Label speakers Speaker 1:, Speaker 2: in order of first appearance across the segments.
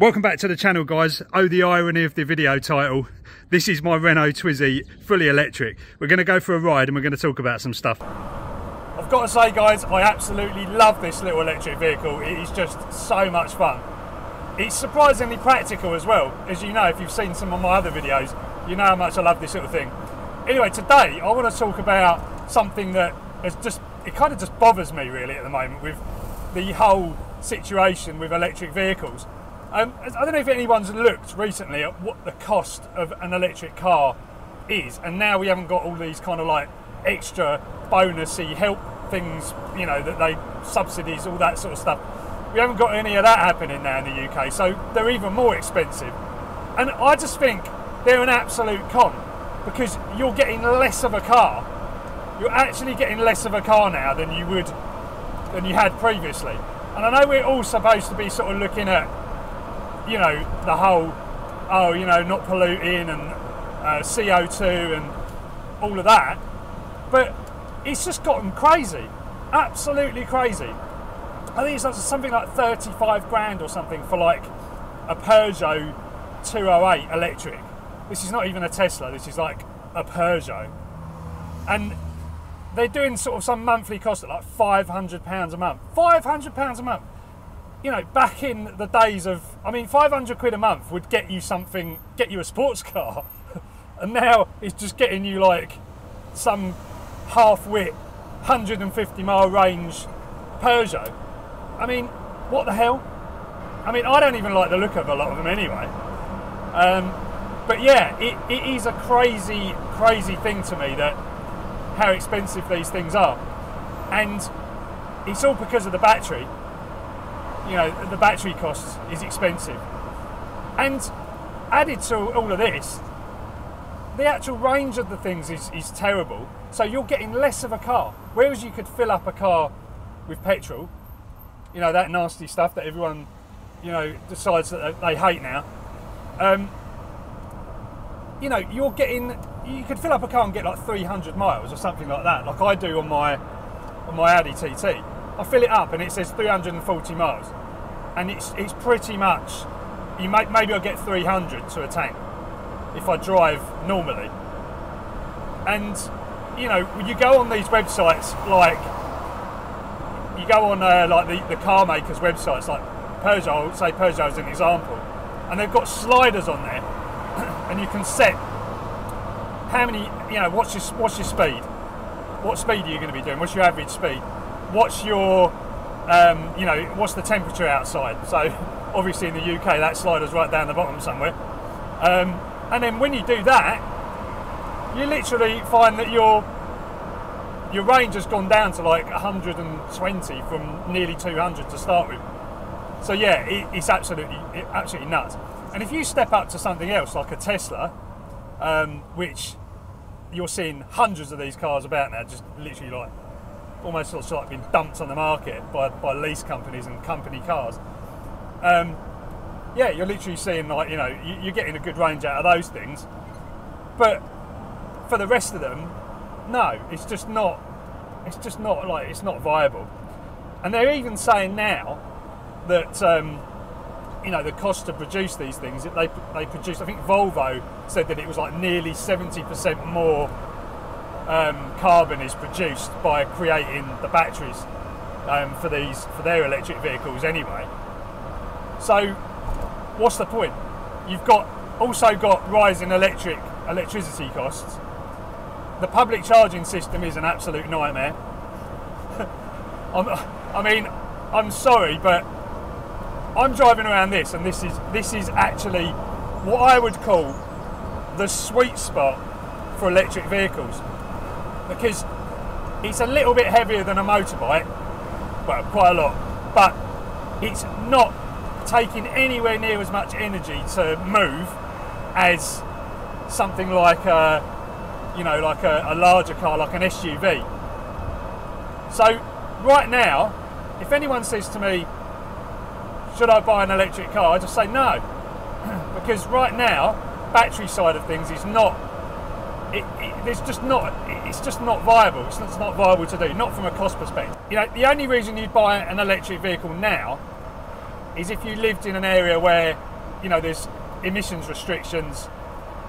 Speaker 1: Welcome back to the channel, guys. Oh, the irony of the video title. This is my Renault Twizy, fully electric. We're going to go for a ride and we're going to talk about some stuff. I've got to say, guys, I absolutely love this little electric vehicle. It is just so much fun. It's surprisingly practical as well. As you know, if you've seen some of my other videos, you know how much I love this little thing. Anyway, today I want to talk about something that has it kind of just bothers me really at the moment with the whole situation with electric vehicles. I don't know if anyone's looked recently at what the cost of an electric car is, and now we haven't got all these kind of like extra bonusy help things, you know, that they subsidies, all that sort of stuff. We haven't got any of that happening now in the UK, so they're even more expensive. And I just think they're an absolute con, because you're getting less of a car. You're actually getting less of a car now than you had previously. And I know we're all supposed to be sort of looking at, you know, the whole, oh, you know, not polluting and CO2 and all of that, but it's just gotten crazy, absolutely crazy. I think it's something like 35 grand or something for like a Peugeot 208 electric. This is not even a Tesla, this is like a Peugeot. And they're doing sort of some monthly cost at like £500 a month. £500 a month. You know, back in the days of, I mean, 500 quid a month would get you something, get you a sports car. And now it's just getting you like some half-wit, 150 mile range Peugeot. I mean, what the hell? I mean, I don't even like the look of a lot of them anyway. But yeah, it is a crazy, crazy thing to me that how expensive these things are. And it's all because of the battery. You know, the battery cost is expensive. And added to all of this, the actual range of the things is terrible. So you're getting less of a car. Whereas you could fill up a car with petrol, you know, that nasty stuff that everyone, you know, decides that they hate now. You know, you could fill up a car and get like 300 miles or something like that, like I do on my Audi TT. I fill it up and it says 340 miles, and it's pretty much, maybe I'll get 300 to a tank if I drive normally. And you know, you go on these websites, like you go on like the car makers' websites, like Peugeot, say Peugeot as an example, and they've got sliders on there, and you can set how many, you know, what's your speed, what speed are you going to be doing, what's your average speed, what's your, you know, what's the temperature outside. So obviously in the UK that slider's right down the bottom somewhere. And then when you do that, you literally find that your range has gone down to like 120 from nearly 200 to start with. So yeah, it's absolutely nuts. And if you step up to something else like a Tesla, which you're seeing hundreds of these cars about now, just literally like almost sort of like being dumped on the market by lease companies and company cars. Yeah, you're literally seeing, like, you know, you're getting a good range out of those things, but for the rest of them, no, it's just not like, it's not viable. And they're even saying now that you know, the cost to produce these things, they produce, I think Volvo said that it was like nearly 70% more carbon is produced by creating the batteries for their electric vehicles anyway. So what's the point? You've also got rising electricity costs. The public charging system is an absolute nightmare. I mean, I'm sorry, but I'm driving around this, and this is actually what I would call the sweet spot for electric vehicles, because it's a little bit heavier than a motorbike, well, quite a lot, but it's not taking anywhere near as much energy to move as something like a, you know, like a larger car, like an SUV. So right now, if anyone says to me, should I buy an electric car, I just say no, because right now, battery side of things is not, it's just not viable. It's not viable to do, not from a cost perspective. You know, the only reason you'd buy an electric vehicle now is if you lived in an area where, you know, there's emissions restrictions,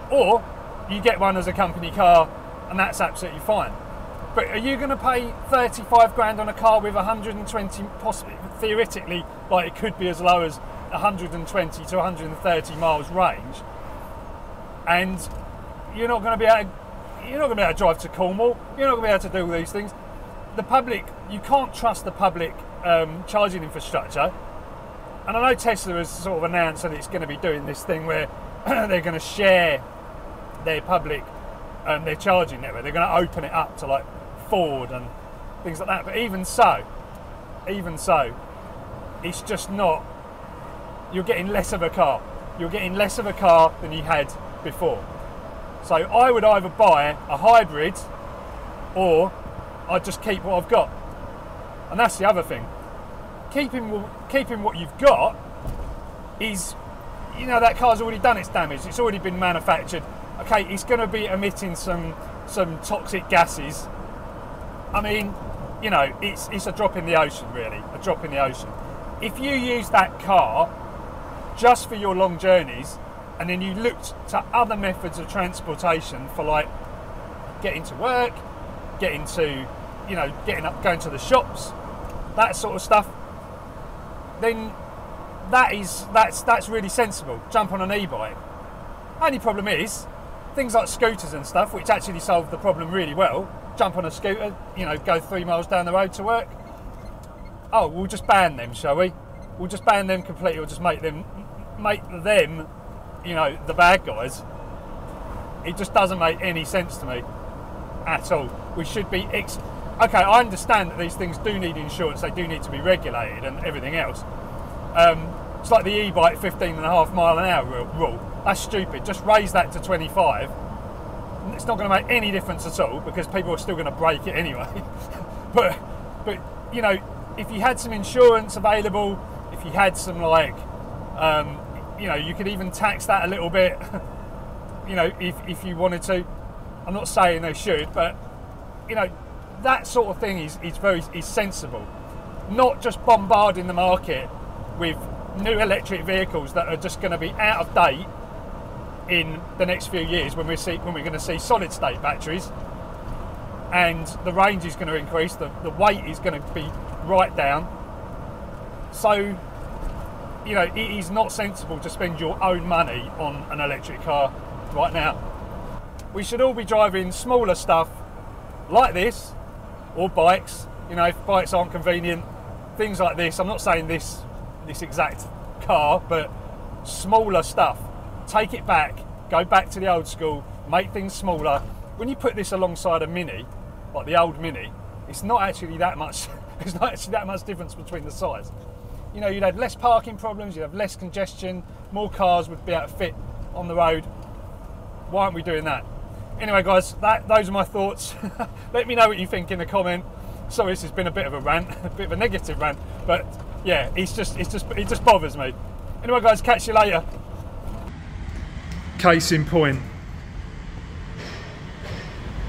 Speaker 1: or you get one as a company car and that's absolutely fine. But are you going to pay 35 grand on a car with 120, possibly, theoretically, like it could be as low as 120 to 130 miles range, and you're not going to be able to drive to Cornwall, you're not going to be able to do all these things. The public, you can't trust the public charging infrastructure. And I know Tesla has sort of announced that it's going to be doing this thing where they're going to share their public, their charging network. They're going to open it up to like Ford and things like that. But even so, it's just not. You're getting less of a car. You're getting less of a car than you had before. So I would either buy a hybrid, or I'd just keep what I've got. And that's the other thing. Keeping what you've got is, you know, that car's already done its damage. It's already been manufactured. Okay, it's going to be emitting some toxic gases. I mean, you know, it's a drop in the ocean, really, a drop in the ocean. If you use that car just for your long journeys, and then you looked to other methods of transportation for, like, getting to work, getting to, you know, getting up, going to the shops, that sort of stuff, then that's really sensible. Jump on an e-bike. Only problem is, things like scooters and stuff, which actually solve the problem really well. Jump on a scooter, you know, go 3 miles down the road to work. Oh, we'll just ban them, shall we? We'll just ban them completely, or just make them, you know, the bad guys. It just doesn't make any sense to me at all. We should be okay, I understand that these things do need insurance, they do need to be regulated and everything else. It's like the e-bike 15.5 mile an hour rule. That's stupid. Just raise that to 25. It's not going to make any difference at all, because people are still going to break it anyway. but you know, if you had some insurance available, if you had some, like, you know, you could even tax that a little bit. You know, if you wanted to. I'm not saying they should, but, you know, that sort of thing is sensible. Not just bombarding the market with new electric vehicles that are just going to be out of date in the next few years, when we're going to see solid state batteries, and the range is going to increase, the weight is going to be right down. So, you know, it is not sensible to spend your own money on an electric car right now. We should all be driving smaller stuff like this, or bikes. You know, if bikes aren't convenient, things like this. I'm not saying this exact car, but smaller stuff. Take it back, go back to the old school, make things smaller. When you put this alongside a Mini, like the old Mini, it's not actually that much. There's not actually that much difference between the size. You know, you'd have less parking problems, you'd have less congestion, more cars would be able to fit on the road. Why aren't we doing that? Anyway, guys, those are my thoughts. Let me know what you think in the comment. Sorry, this has been a bit of a rant, a bit of a negative rant, but yeah, it just bothers me. Anyway, guys, catch you later. Case in point,